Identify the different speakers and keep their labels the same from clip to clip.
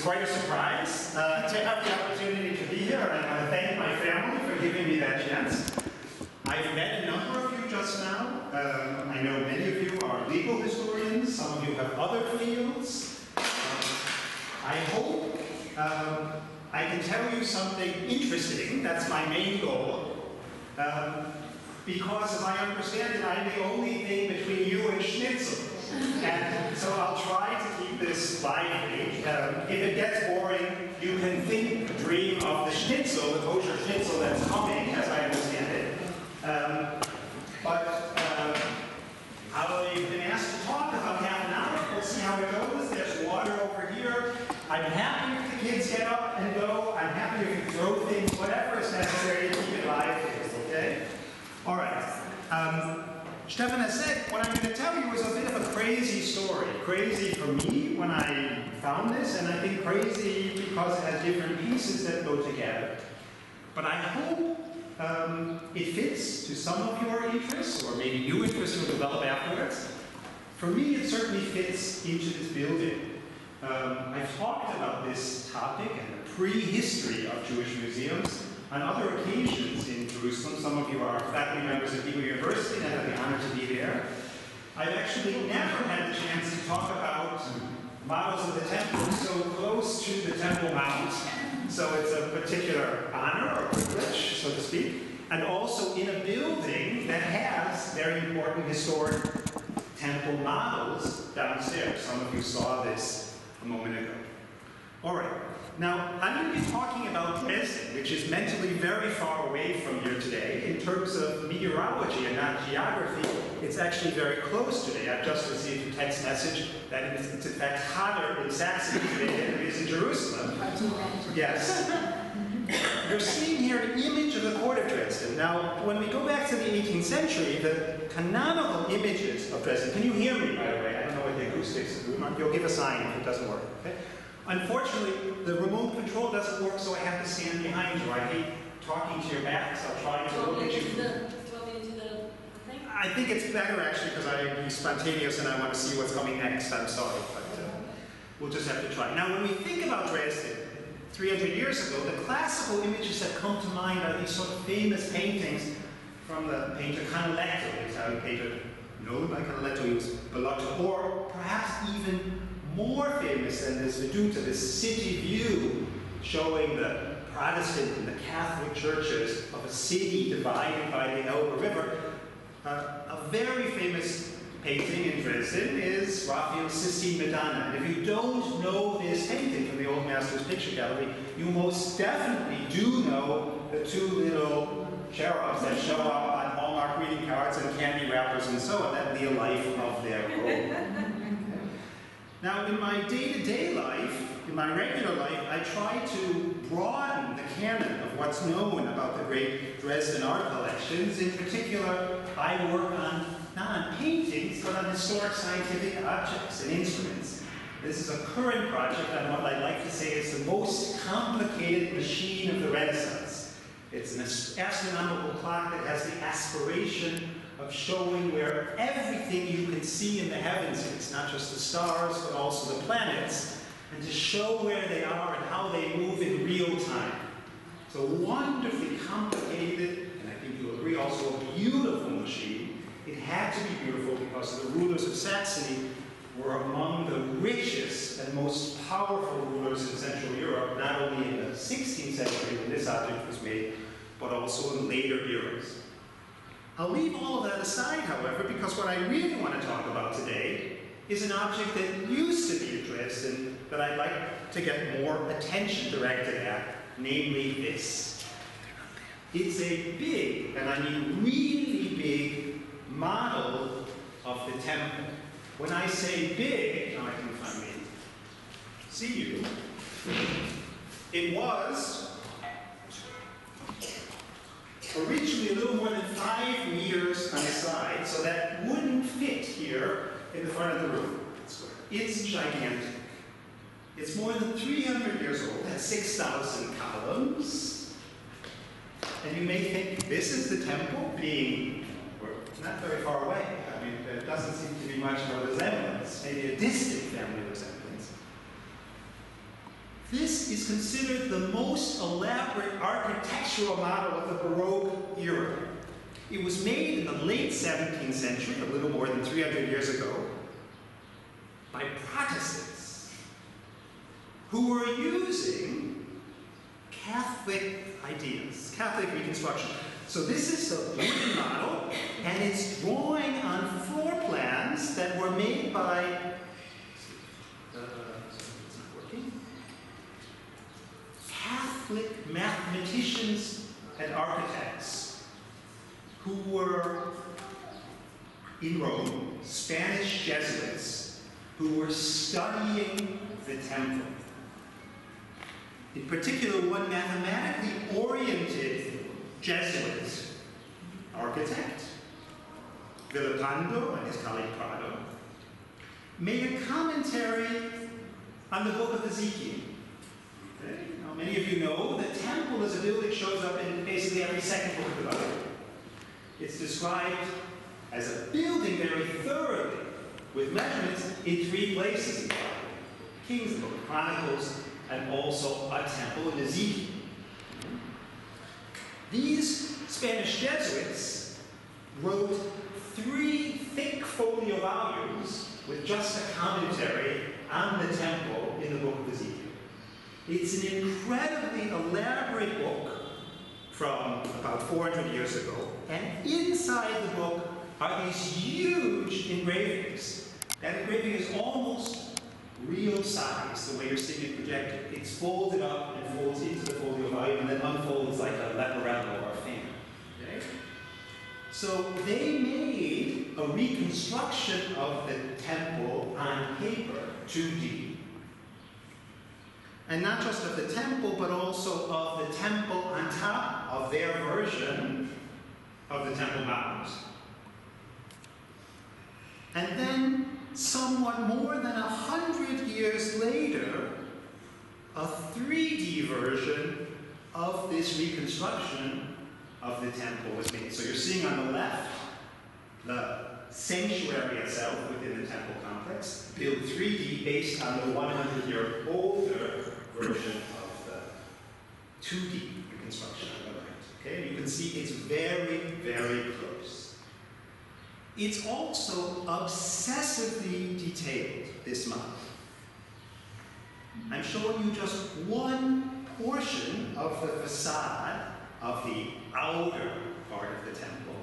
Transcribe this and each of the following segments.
Speaker 1: quite a surprise to have the opportunity to be here, and I want to thank my family for giving me that chance. I've met a number of you just now. I know many of you are legal historians, some of you have other fields. I hope I can tell you something interesting. That's my main goal. Because as I understand it, I'm the only thing between you and schnitzel. And so I'll try to keep this lively. If it gets boring, you can think, dream of the schnitzel, the kosher schnitzel that's coming, as I understand it. I've been asked to talk about half an hour. We'll see how it goes. There's water over here. I'm happy if the kids get up and go. I'm happy if you throw things, whatever is necessary to keep it lively, okay? All right. Stefan has said, what I'm going to tell you is a bit of a crazy story. Crazy for me when I found this, and I think crazy because it has different pieces that go together. But I hope it fits to some of your interests, or maybe new interests you'll develop afterwards. For me, it certainly fits into this building. I've talked about this topic and the prehistory of Jewish museums on other occasions in Jerusalem. Some of you are faculty members at Hebrew University, and I have the honor to be there. I've actually never had the chance to talk about models of the temple so close to the Temple Mount. So it's a particular honor or privilege, so to speak, and also in a building that has very important historic temple models downstairs. Some of you saw this a moment ago. All right. Now, I'm going to be talking about Dresden, which is mentally very far away from here today. In terms of meteorology and not geography, it's actually very close today. I've just received a text message that it's in fact hotter in Saxony today than it is in Jerusalem. Yes. You're seeing here an image of the court of Dresden. Now, when we go back to the 18th century, the canonical images of Dresden, can you hear me, by the way? I don't know what the acoustics of the room are. You'll give a sign if it doesn't work, okay? Unfortunately, the remote control doesn't work, so I have to stand behind you. I hate talking to your backs. I'll try to look at you. I think it's better, actually, because I'm spontaneous and I want to see what's coming next. I'm sorry, but we'll just have to try. Now, when we think about Dresden, 300 years ago, the classical images that come to mind are these sort of famous paintings from the painter Elector, the Italian painter known by Elector, he was beloved, or perhaps even more famous than this Vedute, this city view showing the Protestant and the Catholic churches of a city divided by the Elbe River. A very famous painting in Dresden is Raphael's Sistine Madonna. And if you don't know this painting from the Old Masters Picture Gallery, you most definitely do know the two little cherubs that show up on Hallmark greeting cards and candy wrappers and so on, that lead a life of their own. Now, in my day-to-day life, in my regular life, I try to broaden the canon of what's known about the great Dresden art collections. In particular, I work on, not on paintings, but on historic scientific objects and instruments. This is a current project on what I'd like to say is the most complicated machine of the Renaissance. It's an astronomical clock that has the aspiration of showing where everything you can see in the heavens is, not just the stars, but also the planets, and to show where they are and how they move in real time. It's a wonderfully complicated, and I think you'll agree, also a beautiful machine. It had to be beautiful because the rulers of Saxony were among the richest and most powerful rulers in Central Europe, not only in the 16th century when this object was made, but also in later eras. I'll leave all of that aside, however, because what I really want to talk about today is an object that used to be at Dresden that I'd like to get more attention directed at, namely this. It's a big, and I mean really big, model of the temple. When I say big, now I can finally see you, it was originally a little more than 5 meters on the side, so that wouldn't fit here in the front of the room. It's gigantic. It's more than 300 years old, it has 6,000 columns. And you may think, this is the temple being not very far away. I mean, there doesn't seem to be much of a resemblance, maybe a distant family resemblance. This is considered the most elaborate architectural model of the Baroque era. It was made in the late 17th century, a little more than 300 years ago, by Protestants who were using Catholic ideas, Catholic reconstruction. So this is the wooden model, and it's drawing on floor plans that were made by Catholic mathematicians and architects who were in Rome, Spanish Jesuits, who were studying the temple. In particular, one mathematically oriented Jesuit architect, Villapando and his colleague Prado, made a commentary on the book of Ezekiel. Okay? Now, many of you know the temple as a building shows up in basically every second book of the Bible. It's described as a building very thoroughly, with measurements in 3 places in the Bible: Kings, the book of Chronicles, and also a temple in Ezekiel. These Spanish Jesuits wrote 3 thick folio volumes with just a commentary on the temple in the book of Ezekiel. It's an incredibly elaborate book from about 400 years ago, and inside the book are these huge engravings. That engraving is almost real size, the way you're seeing it projected. It's folded up and folds into the folio volume and then unfolds like a leporello or a fan. Okay? So they made a reconstruction of the temple on paper, 2D. And not just of the temple, but also of the temple on top of their version of the Temple Mount. And then, somewhat more than 100 years later, a 3D version of this reconstruction of the temple was made. So you're seeing on the left the sanctuary itself within the temple complex, built 3D based on the 100-year older version of the 2D reconstruction on the right. Okay, you can see it's very, very close. It's also obsessively detailed, this model. I'm showing you just one portion of the facade of the outer part of the temple.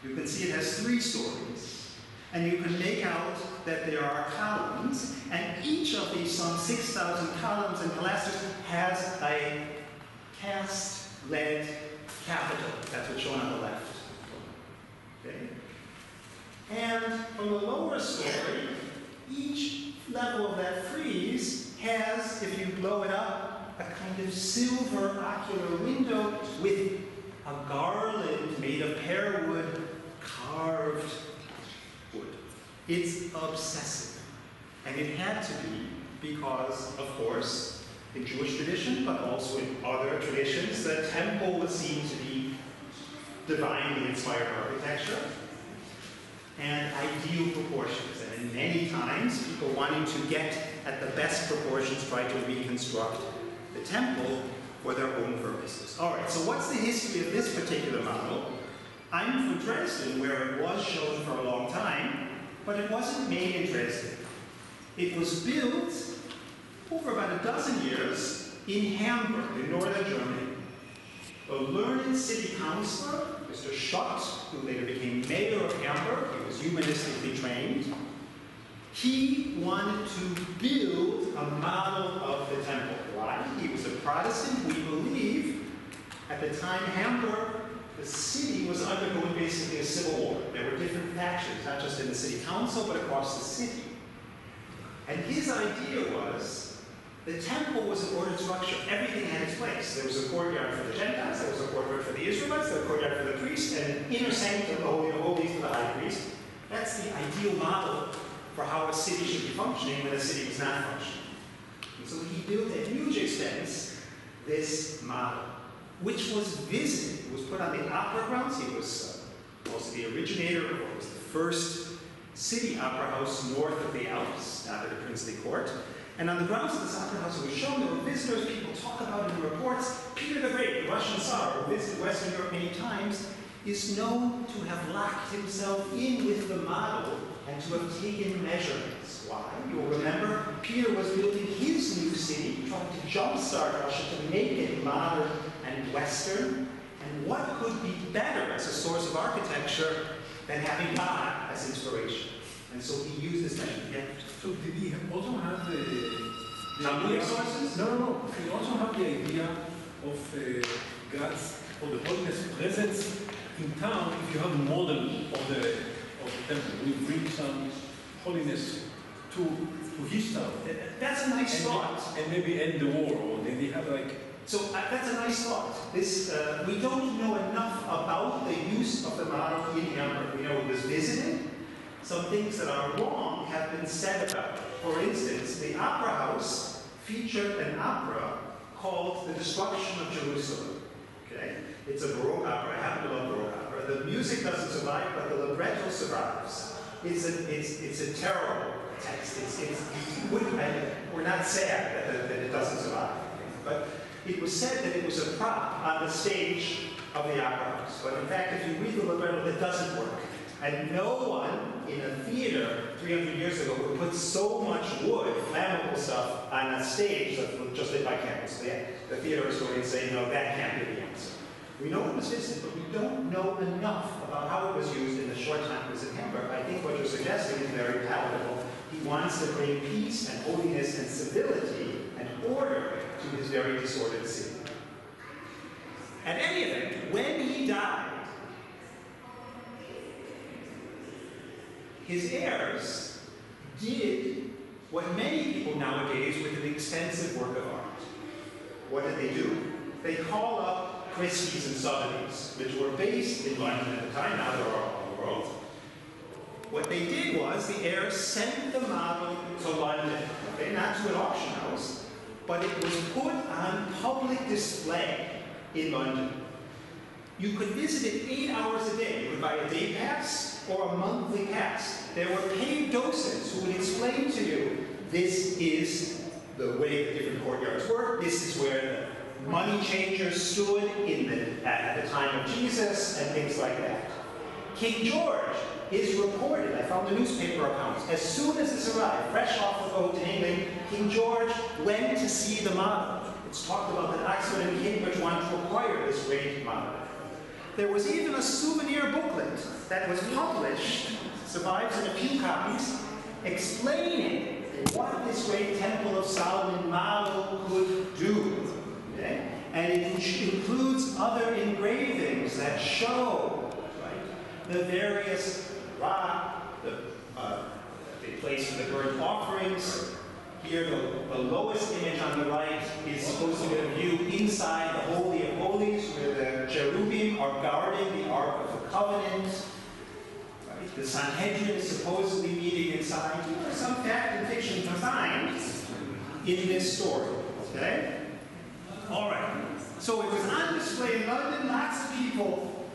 Speaker 1: You can see it has 3 stories, and you can make out that there are columns, and each of these some 6,000 columns and pilasters has a cast lead capital. That's what's shown on the left. Okay? And from the lower story, each level of that frieze has, if you blow it up, a kind of silver ocular window with a garland made of pear wood, carved wood. It's obsessive. And it had to be because, of course, in Jewish tradition, but also in other traditions, the temple was seen to be divinely inspired architecture and ideal proportions. And many times, people wanting to get at the best proportions try to reconstruct the temple for their own purposes. All right, so what's the history of this particular model? I'm from Dresden, where it was shown for a long time, but it wasn't made in Dresden. It was built over about a dozen years in Hamburg, in northern Germany. A learned city councilor, Mr. Schott, who later became mayor of Hamburg, he was humanistically trained, he wanted to build a model of the temple. Why? He was a Protestant. We believe at the time Hamburg, the city, was undergoing basically a civil war. There were different factions, not just in the city council, but across the city. And his idea was the temple was an ordered structure. Everything had its place. There was a courtyard for the Gentiles, there was a courtyard for the Israelites, there was a courtyard for the priests, and an inner sanctum, the Holy of Holies for the high priest. That's the ideal model for how a city should be functioning when a city was not functioning. And so he built at huge expense this model, which was visited. It was put on the opera grounds. He was also the originator of what was the first city opera house north of the Alps, now at the princely court. And on the grounds of this opera house, it was shown there were visitors, people talk about it in reports. Peter the Great, the Russian Tsar, who visited Western Europe many times, is known to have locked himself in with the model and to have taken measurements. Why? You'll remember Peter was building his new city, trying to jumpstart Russia to make it modern and Western. And what could be better as a source of architecture than having God as inspiration? And so he used this method. Yeah.
Speaker 2: So did he also have the
Speaker 1: idea sources?
Speaker 2: No. He also have the idea of God's or the holiness presence in town. If you have a model of the temple, we bring some holiness to his town.
Speaker 1: That's a nice thought.
Speaker 2: And maybe end the war, or did he have like?
Speaker 1: So that's a nice thought. This we don't know enough about the use of the model in Hamburg. We know it was visited. Some things that are wrong have been said about it. For instance, the Opera House featured an opera called The Destruction of Jerusalem. Okay? It's a Baroque opera. I happen to love Baroque opera. The music doesn't survive, but the libretto survives. It's a terrible text. We're not sad that it doesn't survive. But it was said that it was a prop on the stage of the Opera House. But in fact, if you read the libretto, it doesn't work. And no one in a theater 300 years ago would put so much wood, flammable stuff, on a stage that just lit by candles. The theater historians say, no, that can't be the answer. We know it was visited, but we don't know enough about how it was used in the short time it was in Hamburg. I think what you're suggesting is very palatable. He wants to bring peace and holiness and civility and order to his very disordered city. At any event, when he died, his heirs did what many people nowadays with an extensive work of art. What did they do? They call up Christie's and Sotheby's, which were based in London at the time, now they're all over the world. What they did was the heirs sent the model to London, okay, not to an auction house, but it was put on public display in London. You could visit it 8 hours a day. You could buy a day pass or a monthly pass. There were paid docents who would explain to you, this is the way the different courtyards work, this is where the money changers stood at the time of Jesus, and things like that. King George is reported, I found the newspaper accounts, as soon as this arrived, fresh off the boat to England, King George went to see the model. It's talked about that Oxford and Cambridge wanted to acquire this great model. There was even a souvenir booklet that was published, survives in a few copies, explaining what this great Temple of Solomon model could do. Okay? And it includes other engravings that show, right, the various rock, the place for the burnt offerings. Here, the lowest image on the right is supposed to get a view inside the Holy of Holies, where the cherubim are guarding the Ark of the Covenant. Right? The Sanhedrin is supposedly meeting inside. There are some fact and fiction combined in this story. Okay? All right. So it was on display in London. Lots of people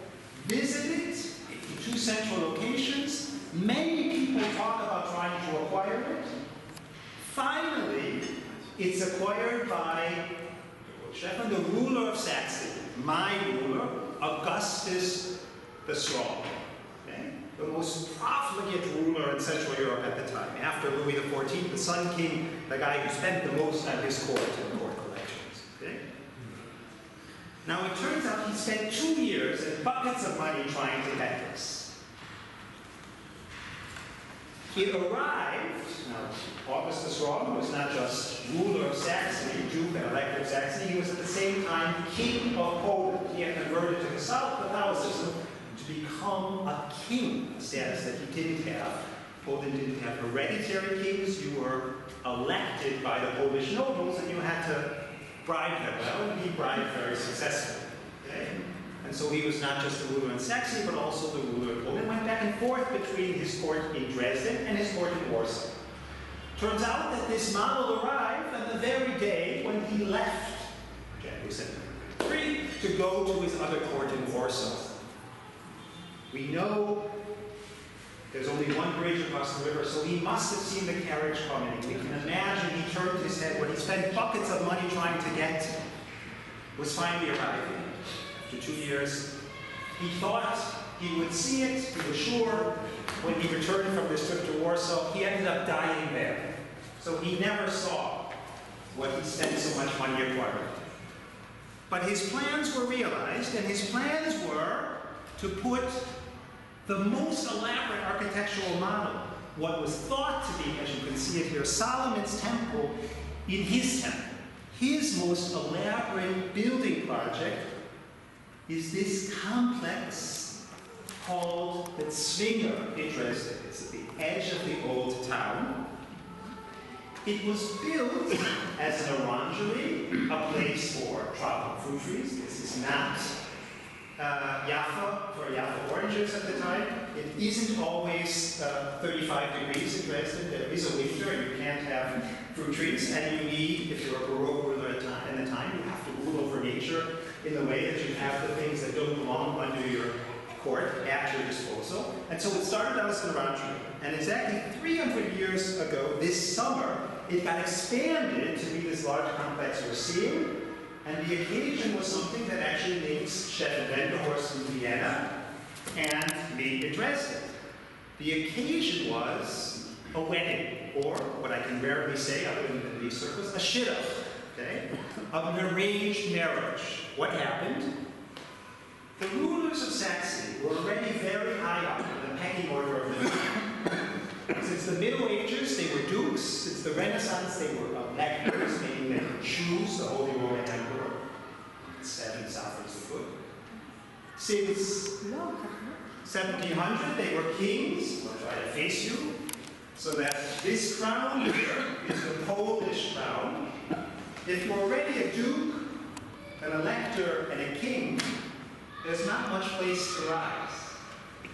Speaker 1: visited in 2 central locations. Many people talk about trying to acquire it. Finally, it's acquired by Stephen, the ruler of Saxony, my ruler, Augustus the Strong. Okay? The most profligate ruler in Central Europe at the time. After Louis XIV, the Sun King, the guy who spent the most on his court and court collections. Okay? Now it turns out he spent 2 years and buckets of money trying to get this. It arrived, now August the Strong was not just ruler of Saxony, Duke and Elector of Saxony, he was at the same time king of Poland. He had converted to Catholicism to become a king, a status that he didn't have. Poland didn't have hereditary kings, you were elected by the Polish nobles and you had to bribe them. Well, he bribed very successfully. Okay? And so he was not just the ruler in Saxony, but also the ruler of Poland. Went back and forth between his court in Dresden and his court in Warsaw. Turns out that this model arrived on the very day when he left January 1793 to go to his other court in Warsaw. We know there's only one bridge across the river, so he must have seen the carriage coming. We can imagine he turned his head, what he spent buckets of money trying to get, was finally arriving. After 2 years, he thought he would see it, he was sure. When he returned from this trip to Warsaw, he ended up dying there. So he never saw what he spent so much money acquiring. But his plans were realized, and his plans were to put the most elaborate architectural model, what was thought to be, as you can see it here, Solomon's temple, in his temple. His most elaborate building project is this complex called the Zwinger in Dresden. It's at the edge of the old town. It was built as an orangery, a place for tropical fruit trees. This is not Jaffa, for Jaffa oranges at the time. It isn't always 35 degrees in Dresden. There is a winter and you can't have fruit trees. And you need, if you're a Baroque ruler in the time, you have to rule over nature in the way that you have the things that don't belong under your court at your disposal. And so it started out as an orangery. And exactly 300 years ago, this summer, it got expanded to be this large complex you're seeing. And the occasion was something that actually links Chef Wenderhorst in Vienna and me in Dresden. The occasion was a wedding, or what I can rarely say other than in these circles, a shidduch, okay? Of an arranged marriage. What happened? The rulers of Saxony were already very high up in the pecking order of the Duke. Since the Middle Ages, they were dukes. Since the Renaissance, they were electors, meaning they could choose the Holy Roman Emperor. 7 sovereigns of good. Since 1700, they were kings. I'll try to face you. So that this crown here is the Polish crown. If you're already a duke, an elector, and a king, there's not much place to rise.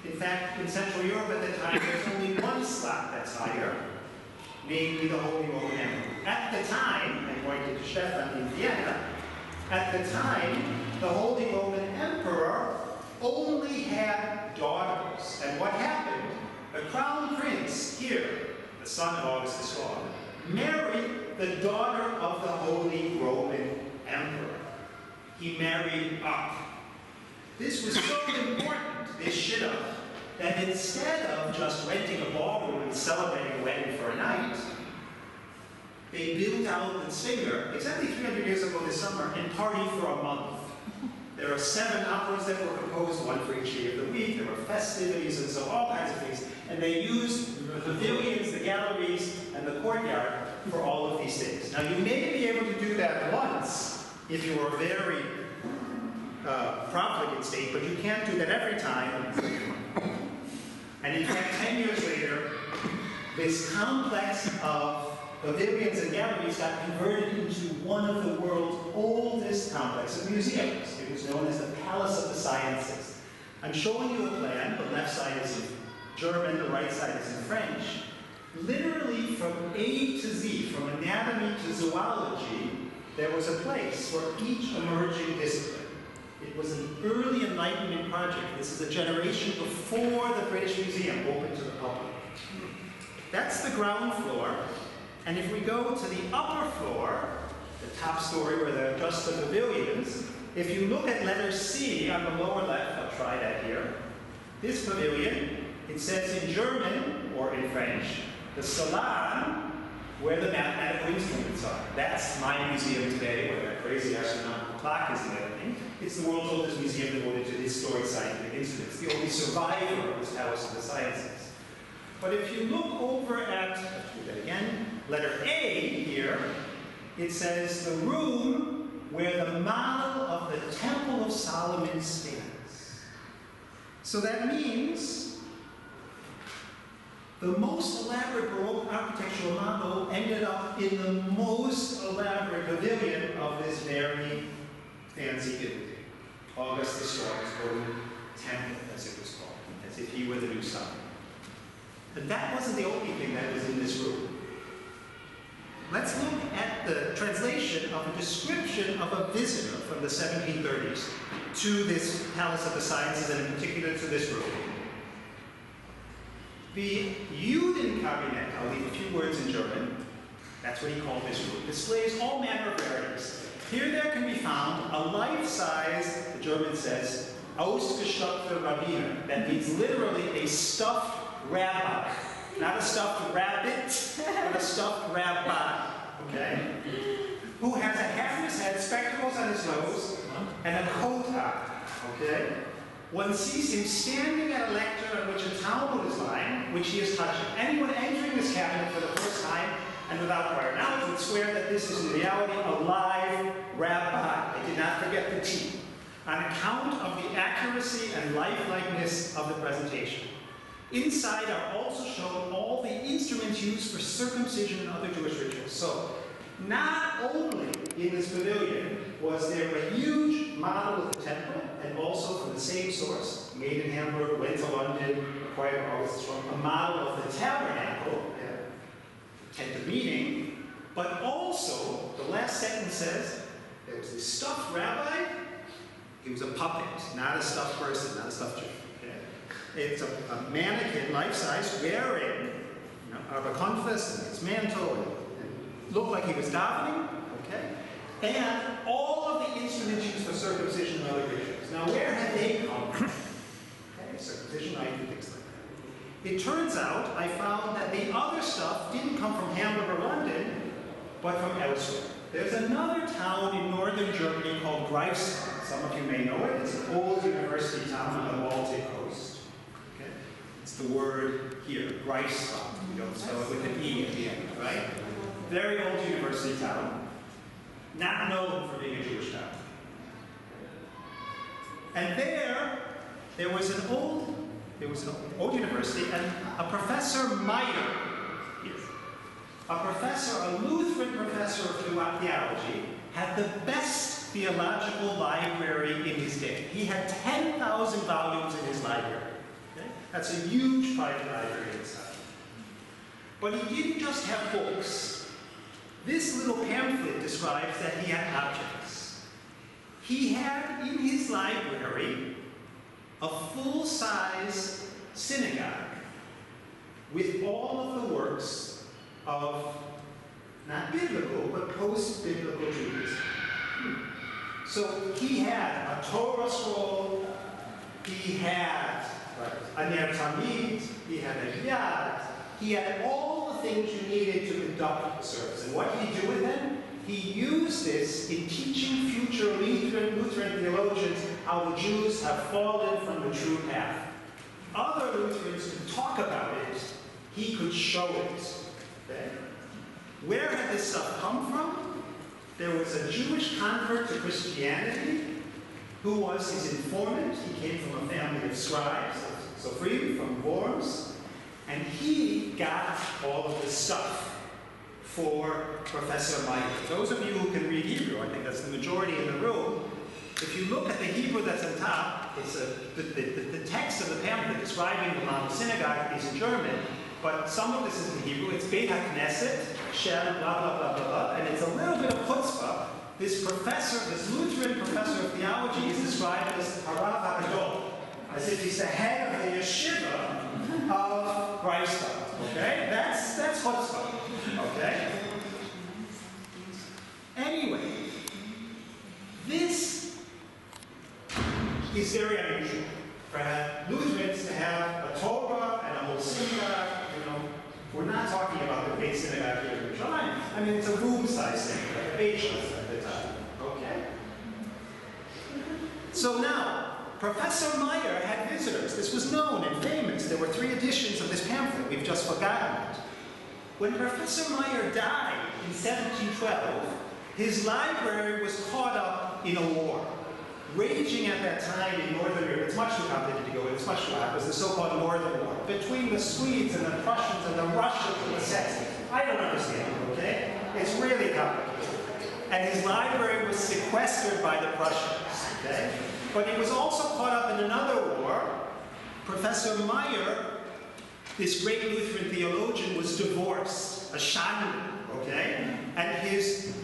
Speaker 1: In fact, in Central Europe at the time, there's only one slot that's higher, namely the Holy Roman Emperor. At the time, I pointed to Stefan in Vienna, at the time, the Holy Roman Emperor only had daughters. And what happened? The crown prince here, the son of Augustus Law, married the daughter of the Holy Roman Emperor. He married up. This was so important, this shidduch, that instead of just renting a ballroom and celebrating a wedding for a night, they built out the Zwinger exactly 300 years ago this summer and partied for a month. There are 7 operas that were composed, one for each day of the week. There were festivities and so all kinds of things. And they used the pavilions, the galleries, and the courtyard for all of these things. Now you may be able to do that once if you are very profligate state, but you can't do that every time. And in fact, 10 years later, this complex of pavilions and galleries got converted into one of the world's oldest complex of museums. It was known as the Palace of the Sciences. I'm showing you a plan. The left side is in German, the right side is in French. Literally from A to Z, from anatomy to zoology, there was a place for each emerging discipline. It was an early Enlightenment project. This is a generation before the British Museum opened to the public. That's the ground floor. And if we go to the upper floor, the top story where there are just the pavilions, if you look at letter C on the lower left, I'll try that here, this pavilion, it says in German or in French, the salon where the mathematical instruments are. That's my museum today, where that crazy astronomical clock is and everything. It's the world's oldest museum devoted to historic scientific instruments, the only survivor of this Palace of the Sciences. But if you look over at, let's do that again, letter A here, it says the room where the model of the Temple of Solomon stands. So that means the most elaborate Baroque architectural model ended up in the most elaborate pavilion of this very fancy building. Augustus Laur's own temple, as it was called, as if he were the new Solomon. But that wasn't the only thing that was in this room. Let's look at the translation of a description of a visitor from the 1730s to this Palace of the Sciences, and in particular to this room. The Judenkabinett, I'll leave a few words in German, That's what he called this room. Displays all manner of rarities. Here there can be found a life-size, the German says, ausgestopfte Rabbiner. That means literally a stuffed rabbi. Not a stuffed rabbit, but a stuffed rabbi. Okay? Who has a hat on his head, spectacles on his nose, and a coat on. Okay? One sees him standing at a lectern on which a Talmud is lying, which he is touching. Anyone entering this cabinet for the first time and without prior knowledge would swear that this is in reality a live rabbi. I did not forget the T. On account of the accuracy and lifelikeness of the presentation. Inside are also shown all the instruments used for circumcision and other Jewish rituals. So, not only in this pavilion was there a huge model of the temple, and also from the same source, made in Hamburg, went to London, acquired all this from a model of the tabernacle, tent of meeting, but also, the last sentence says, there was this stuffed rabbi. He was a puppet, not a stuffed person, not a stuffed Jew. Okay? It's a mannequin, life-size, wearing a confess and his mantle, and looked like he was davening. Okay? And all of the instruments used for circumcision and other rituals. Now, where had they come from? Okay, circumcision, knife, and things like that. It turns out I found that the other stuff didn't come from Hamburg or London, but from elsewhere. There's another town in northern Germany called Dresden. Some of you may know it. It's an old university town on the Baltic coast. Okay? It's the word here, Dresden. We don't spell it with an E at the end, right? Very old university town. Not known for being a Jewish town. And there was an old university, and a Professor Meyer, a Lutheran professor of theology, had the best theological library in his day. He had 10,000 volumes in his library. Okay? That's a huge private library in his time. But he didn't just have books. This little pamphlet describes that he had objects. He had in his library a full-size synagogue with all of the works of not biblical, but post-biblical Judaism. So he had a Torah scroll, he had a Ner Tamid, he had a Yad, he had all the things you needed to conduct the service. And what did he do with them? He used this in teaching future Lutheran theologians how the Jews have fallen from the true path. Other Lutherans could talk about it, he could show it. Okay? Where had this stuff come from? There was a Jewish convert to Christianity who was his informant. He came from a family of scribes, so free from Worms, and he got all of this stuff for Professor Meyer. Those of you who can read Hebrew, I think that's the majority in the room, if you look at the Hebrew that's on top, it's the text of the pamphlet describing the model synagogue is in German, but some of this is in Hebrew. It's Beit HaKnesset, Shem, blah, blah, blah, blah, blah, and it's a little bit of chutzpah. This professor, this Lutheran professor of theology is described as Harav HaGadol, as if he's the head of the yeshiva of Dresden. Okay? That's chutzpah. Okay? Anyway, this is very unusual for Lutherans to have a Torah and a whole synagogue. We're not talking about the big synagogue here in Jerusalem. I mean, it's a room-sized synagogue, a big at the time. Okay? So now, Professor Meyer had visitors. This was known and famous. There were 3 editions of this pamphlet. We've just forgotten it. When Professor Meyer died in 1712, his library was caught up in a war. Raging at that time in Northern Europe, it's much too complicated to go in, it's much too hard, it was the so-called Northern War, between the Swedes and the Prussians and the Russians and the Saxons. I don't understand, okay? It's really complicated. And his library was sequestered by the Prussians, okay? But he was also caught up in another war. Professor Meyer, this great Lutheran theologian, was divorced, a shaman, okay? And his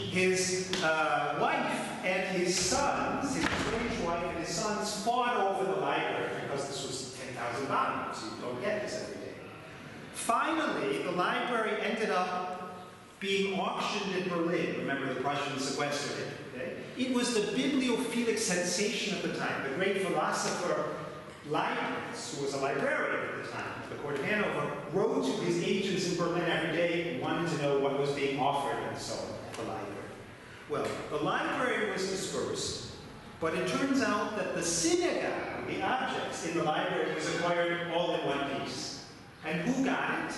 Speaker 1: wife and his sons, his estranged wife and his sons fought over the library because this was 10,000 volumes. You don't get this every day. Finally, the library ended up being auctioned in Berlin. Remember, the Prussians sequestered it. Okay? It was the bibliophilic sensation of the time. The great philosopher Leibniz, who was a librarian at the time, at the court of Hanover, wrote to his agents in Berlin every day and wanted to know what was being offered and so on at the library. Well, the library was dispersed, but it turns out that the synagogue, the objects in the library, was acquired all in one piece. And who got it?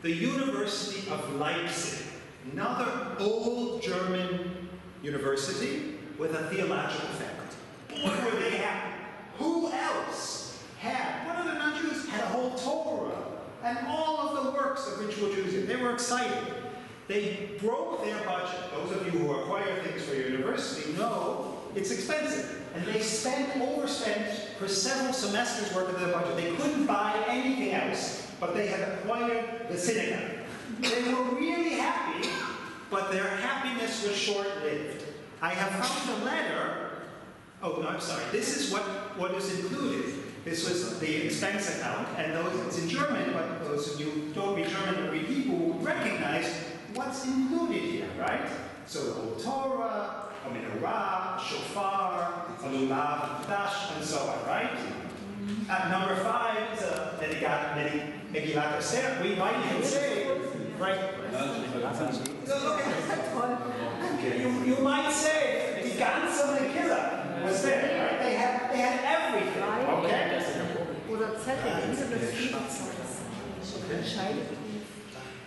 Speaker 1: The University of Leipzig, another old German university with a theological faculty. Boy, were they happy. Who else had, what other non-Jews had a whole Torah and all of the works of ritual Judaism? They were excited. They broke their budget. Those of you who acquire things for your university know it's expensive. And they overspent for several semesters worth of their budget. They couldn't buy anything else, but they had acquired the synagogue. They were really happy, but their happiness was short-lived. I have found a letter. Oh, no, I'm sorry. This is what is included. This was the expense account, and it's in German, but those of you who don't read German or read Hebrew will recognize what's included here, right? So the whole Torah, a menorah, a shofar, a lulav, dash, and so on, right? Number 5 is a Megillat Esther. We might even say, right? You might say, die ganze Megillah was there, right? They had everything, okay?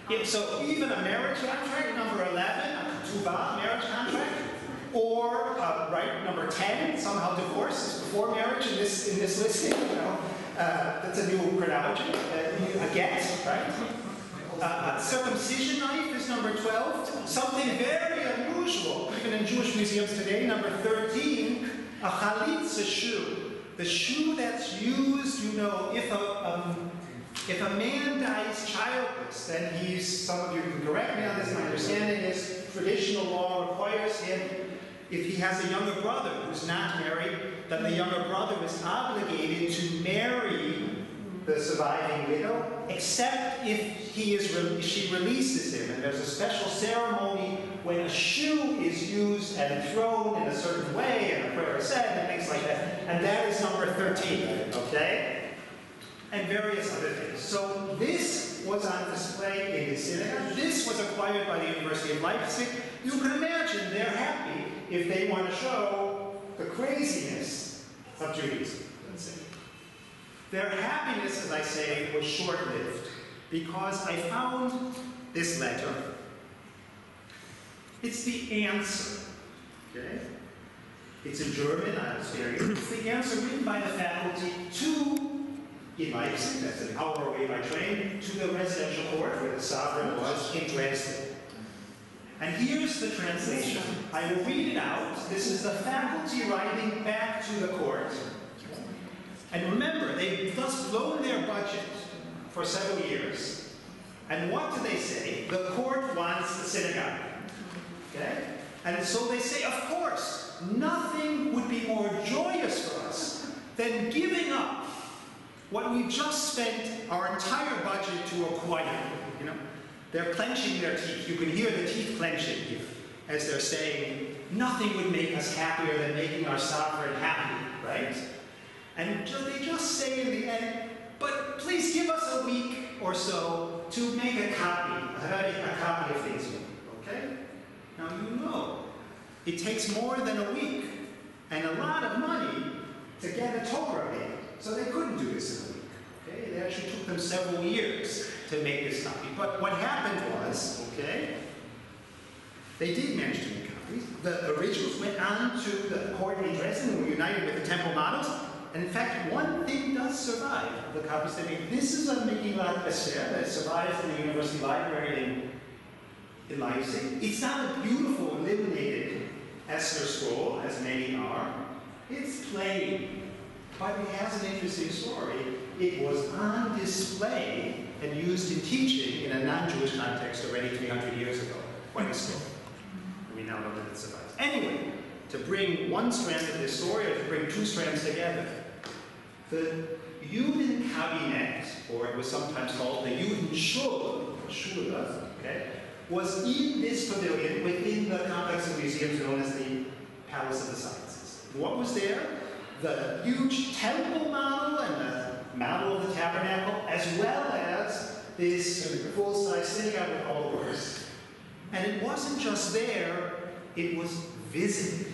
Speaker 1: Yeah, so even a marriage contract, number 11, a ketubah, marriage contract, or number 10, somehow divorce is before marriage in this listing. You know, that's a new chronology. A get, right? Circumcision knife is number 12. Something very unusual, even in Jewish museums today. Number 13, a chalitza shoe. The shoe that's used, you know, if a man dies childless, then some of you can correct me on this, my understanding is traditional law requires him, if he has a younger brother who's not married, then the younger brother is obligated to marry the surviving widow, except if she releases him. And there's a special ceremony when a shoe is used and thrown in a certain way, and a prayer is said, and things like that. And that is number 13, okay? And various other things. So this was on display in the synagogue. This was acquired by the University of Leipzig. You can imagine they're happy if they want to show the craziness of Judaism, let's say. Their happiness, as I say, was short-lived because I found this letter. It's the answer, okay? It's in German, I was very It's the answer written by the faculty in Leipzig, that's an hour away by train, to the residential court where the sovereign was in Dresden. And here's the translation. I will read it out. This is the faculty writing back to the court. And remember, they've thus blown their budget for several years. And what do they say? The court wants the synagogue. Okay? And so they say, of course, nothing would be more joyous for us than giving up what we just spent our entire budget to acquire. You know? They're clenching their teeth. You can hear the teeth clenching here as they're saying, nothing would make us happier than making our sovereign happy, right? And they just say in the end, but please give us a week or so to make a copy of things, okay? Now you know, it takes more than a week and a lot of money to get a Torah made. So they couldn't do this in a week, okay? It actually took them several years to make this copy. But what happened was, okay, they did manage to make copies. The originals went on to the court in Dresden and were united with the temple models. And in fact, one thing does survive, the copies they made. This is a Megillat Esther that survives in the university library in Leipzig. It's not a beautiful, illuminated Esther scroll, as many are. It's plain, but it has an interesting story. It was on display and used in teaching in a non-Jewish context already 300 years ago. Quite a story. And we now know that it survives. Anyway, to bring one strand of this story, or to bring two strands together, the Judenkabinet, or it was sometimes called the Judenschule, okay, was in this pavilion within the complex of museums known as the Palace of the Sciences. What was there? The huge temple model and the model of the tabernacle, as well as this full-size synagogue with all the works. And it wasn't just there, it was visited.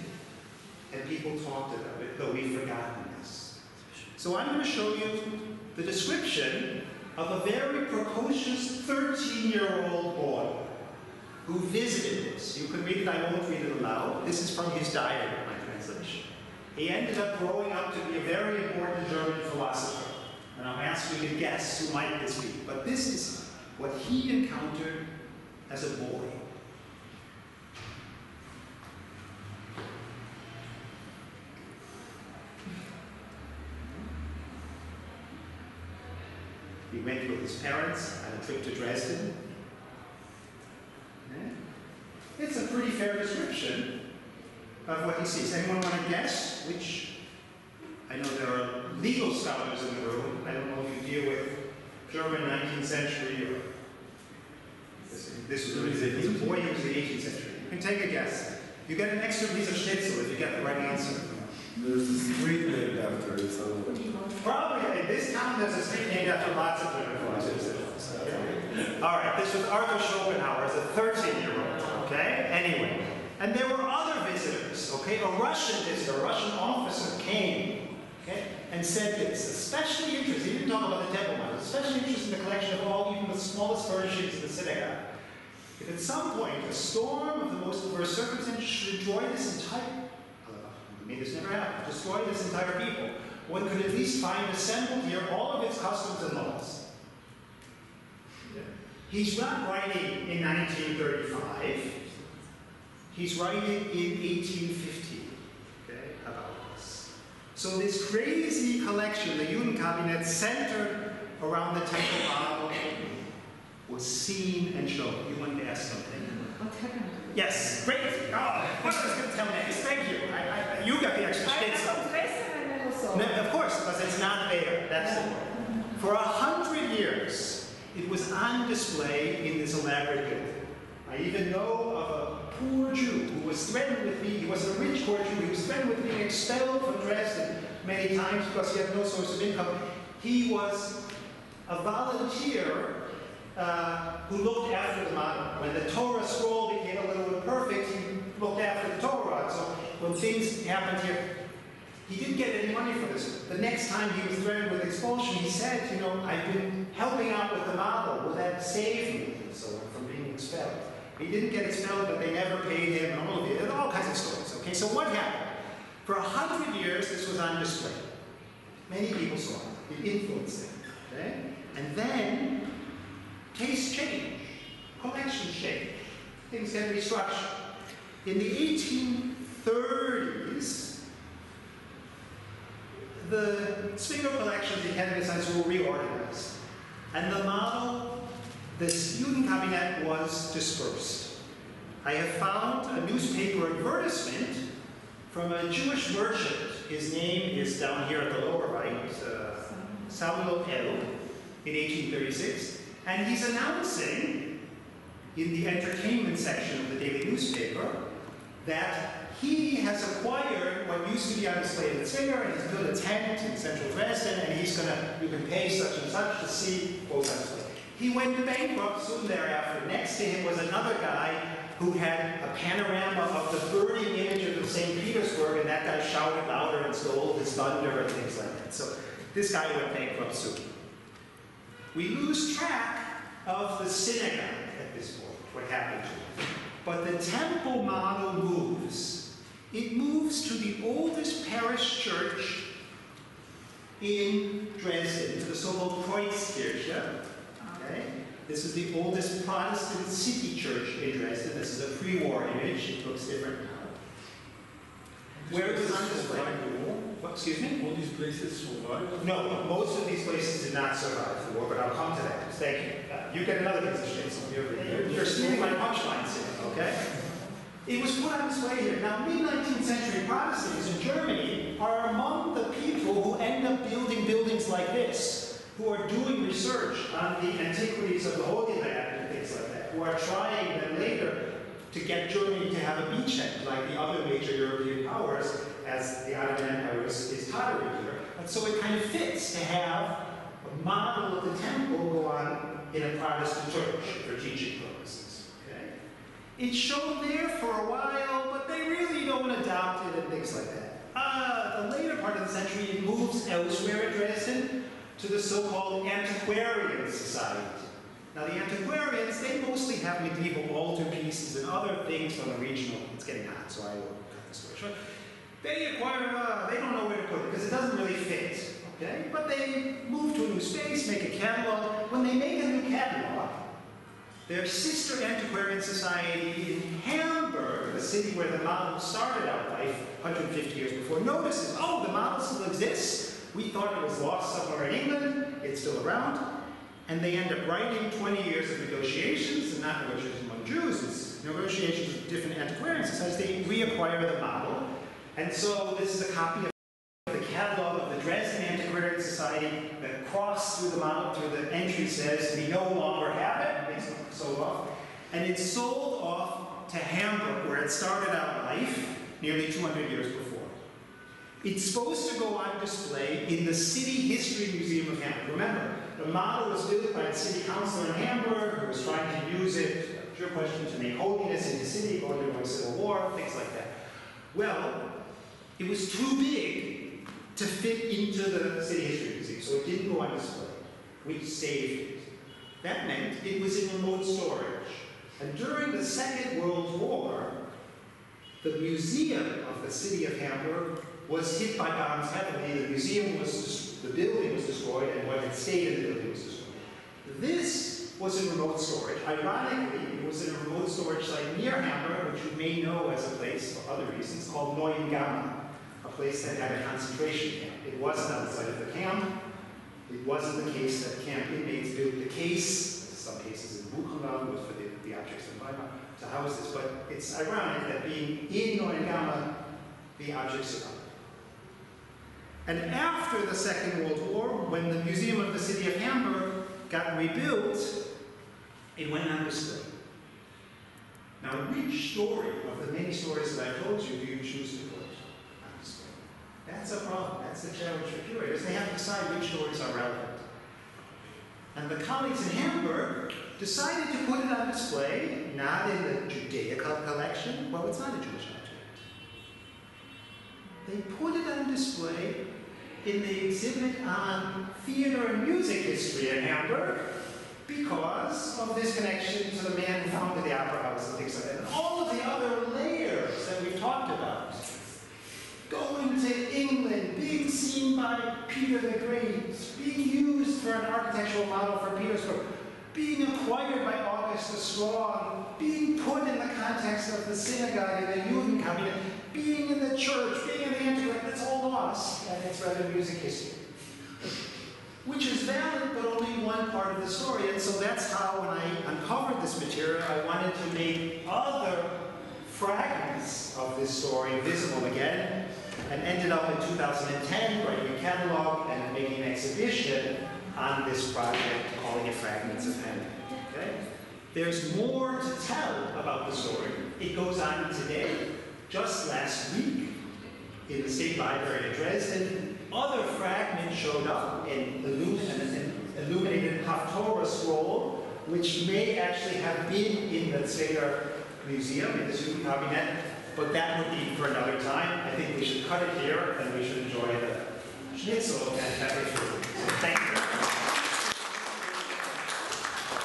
Speaker 1: And people talked about it, though we've forgotten this. So I'm going to show you the description of a very precocious 13-year-old boy who visited this. You can read it, I won't read it aloud. This is from his diary, my translation. He ended up growing up to be a very important German philosopher. And I'm asking you to guess who might this be. But this is what he encountered as a boy. He went with his parents on a trip to Dresden. It's a pretty fair description of what he sees. Anyone want to guess which? I know there are legal scholars in the room. I don't know if you deal with German 19th century or this was a boy who was the 18th century. You can take a guess. You get an extra piece of schnitzel if you get the right answer.
Speaker 3: There's a street named after it, so.
Speaker 1: Probably in this town there's a street named after lots of different philosophies. All right, this was Arthur Schopenhauer as a 13-year-old, okay? Anyway, and there were other visitors, okay? A Russian visitor, a Russian officer came, okay, and said this, especially interested, he didn't talk about the temple model, especially interested in the collection of all, even the smallest furnishings in the synagogue. If at some point a storm of the most diverse circumstances should destroy this entire, may this never happen, destroy this entire people, one could at least find assembled here all of its customs and laws. He's not writing in 1935, he's writing in 1850, okay, about this. So this crazy collection, the Judenkabinet, centered around the temple model, was seen and shown. You wanted to ask something?
Speaker 4: What happened?
Speaker 1: Yes, great. Oh, what I was going to tell next. Thank you. You got the extra schnitzel. No, of course, because it's not there. That's the point. For 100 years, it was on display in this elaborate building. I even know of a poor Jew who was threatened with being, he was a rich poor Jew, he was threatened with being expelled from Dresden many times because he had no source of income. He was a volunteer who looked after the model. When the Torah scroll became a little imperfect, he looked after the Torah. So when things happened here, he didn't get any money for this. The next time he was threatened with expulsion, he said, you know, I've been helping out with the model. Will that save me? So from being expelled. He didn't get expelled, but they never paid him, and all kinds of stories. Okay, so what happened? For 100 years, this was on display. Many people saw it. It influenced them. Okay? And then, tastes change. Collections change. Things get restructured. In the 1830s, the Springer collections, the Academy of Science, were reorganized. And the model, this Judenkabinet, was dispersed. I have found a newspaper advertisement from a Jewish merchant. His name is down here at the lower right, Samuel L. in 1836. And he's announcing in the entertainment section of the daily newspaper that he has acquired what used to be on display in the Springer, and he's built a tent in central Dresden, and he's you can pay such and such to see what's on display. He went bankrupt soon thereafter. Next to him was another guy who had a panorama of the burning images of St. Petersburg, and that guy shouted louder and stole his thunder and things like that. So this guy went bankrupt soon. We lose track of the synagogue at this point, what happened to it. But the temple model moves. It moves to the oldest parish church in Dresden, the so-called Kreuzkirche. Okay? This is the oldest Protestant city church in Dresden. This is a pre-war image. It looks different now. Where it was on display. What, excuse me?
Speaker 2: All these places survived?
Speaker 1: No, most of these places did not survive the war, but I'll come to that. Thank you. You get another piece of shit. You're stealing my punchlines here, okay? It was put on display here. Now, mid-19th century Protestants in Germany are among the people who end up building buildings like this, who are doing research on the antiquities of the Holy Land and things like that. who are trying then later to get Germany to have a beachhead, like the other major European powers, as the Ottoman Empire is tottering here. And so it kind of fits to have a model of the temple go on in a Protestant church for teaching purposes. Okay? It's shown there for a while, but they really don't adopt it and things like that. The later part of the century, it moves elsewhere in Dresden to the so-called Antiquarian Society. Now the antiquarians, they mostly have medieval altarpieces and other things from the regional, it's getting hot, so I will cut this story short. They acquire, they don't know where to put it because it doesn't really fit, okay? But they move to a new space, make a catalog. When they make a new catalog, their sister antiquarian society in Hamburg, the city where the model started out life 150 years before, notices, oh, the model still exists. We thought it was lost somewhere in England. It's still around. And they end up writing 20 years of negotiations, and not negotiations among Jews, it's negotiations with different antiquarian societies. They reacquire the model. And so this is a copy of the catalog of the Dresden Antiquarian Society that crossed through the model, through the entry says, we no longer have it, it's sold off. And it's sold off to Hamburg, where it started out life nearly 200 years before. It's supposed to go on display in the City History Museum of Hamburg. Remember, the model was built by a city councilor in Hamburg who was trying to use it, to your question, to make holiness in the city, going to a civil war, things like that. Well, it was too big to fit into the City History Museum, so it didn't go on display. We saved it. That meant it was in remote storage. And during the Second World War, the museum of the city of Hamburg was hit by bombs heavily. The museum was, the building was destroyed, and what had stayed in the building was destroyed. This was in remote storage. Ironically, it was in a remote storage site near Hamburg, which you may know as a place for other reasons, called Neuengamme, a place that had a concentration camp. It wasn't on the site of the camp. It wasn't the case that camp inmates built the case, some cases in Buchenwald was for the objects in Weimar, to house this, but it's ironic that being in Neuengamme, the objects survived. And after the Second World War, when the Museum of the City of Hamburg got rebuilt, it went on display. Now, which story of the many stories that I told you do you choose to put on display? That's a problem. That's the challenge for curators. They have to decide which stories are relevant. And the colleagues in Hamburg decided to put it on display, not in the Judaica collection. Well, it's not a Jewish object. They put it on display in the exhibit on theater and music history in Hamburg because of this connection to the man who founded the opera house and things like that. And all of the other layers that we've talked about. Going to England, being seen by Peter the Great, being used for an architectural model for Petersburg, being acquired by August the Strong, being put in the context of the synagogue and the Judenkabinet, being in the church, being in the antiquarian, that's all lost, and it's rather music history. Which is valid, but only one part of the story, and so that's how, when I uncovered this material, I wanted to make other fragments of this story visible again, and ended up in 2010 writing a catalog and making an exhibition on this project, calling it Fragments of Heaven. Okay? There's more to tell about the story. It goes on today. Just last week, in the State Library of Dresden, other fragments showed up in an illuminated Haftorah scroll, which may actually have been in the Seder Museum, in the Judenkabinet, but that would be for another time. I think we should cut it here, and we should enjoy the schnitzel and pepper food. Thank you.